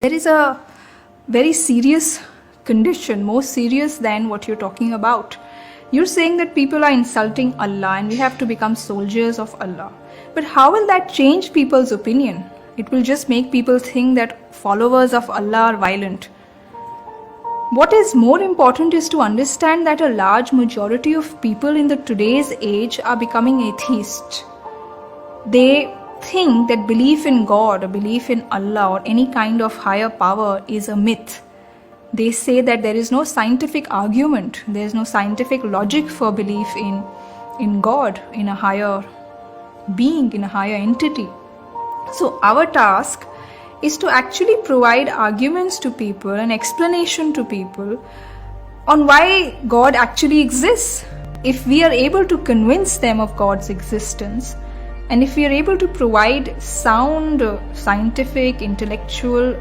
There is a very serious condition, more serious than what you're talking about. You're saying that people are insulting Allah and we have to become soldiers of Allah. But how will that change people's opinion? It will just make people think that followers of Allah are violent. What is more important is to understand that a large majority of people in the today's age are becoming atheists. They think that belief in God or belief in Allah or any kind of higher power is a myth. They say that there is no scientific argument, there is no scientific logic for belief in God, in a higher being, in a higher entity. So our task is to actually provide arguments to people, an explanation to people on why God actually exists. If we are able to convince them of God's existence, and if we are able to provide sound, scientific, intellectual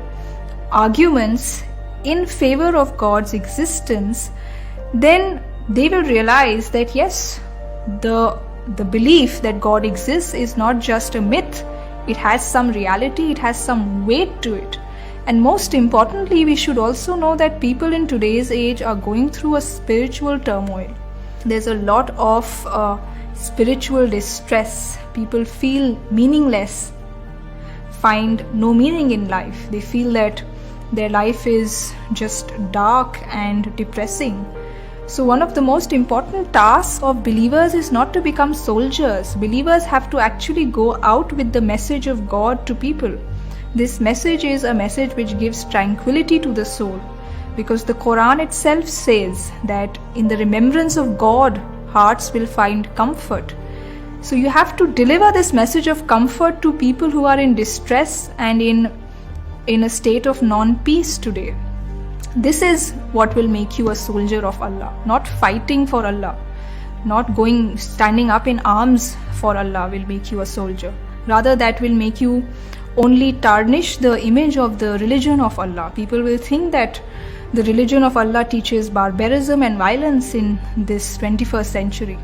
arguments in favor of God's existence, then they will realize that yes, the belief that God exists is not just a myth. It has some reality, it has some weight to it. And most importantly, we should also know that people in today's age are going through a spiritual turmoil. There's a lot of spiritual distress. People feel meaningless, find no meaning in life. They feel that their life is just dark and depressing. So one of the most important tasks of believers is not to become soldiers. Believers have to actually go out with the message of God to people. This message is a message which gives tranquility to the soul, because the Quran itself says that in the remembrance of God, hearts will find comfort. So you have to deliver this message of comfort to people who are in distress and in a state of non-peace today. This is what will make you a soldier of Allah. Not fighting for Allah, not standing up in arms for Allah will make you a soldier. Rather, that will make you only tarnish the image of the religion of Allah. People will think that the religion of Allah teaches barbarism and violence in this 21st century.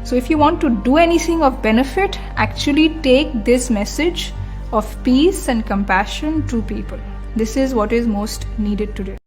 So if you want to do anything of benefit, actually take this message of peace and compassion to people. This is what is most needed today.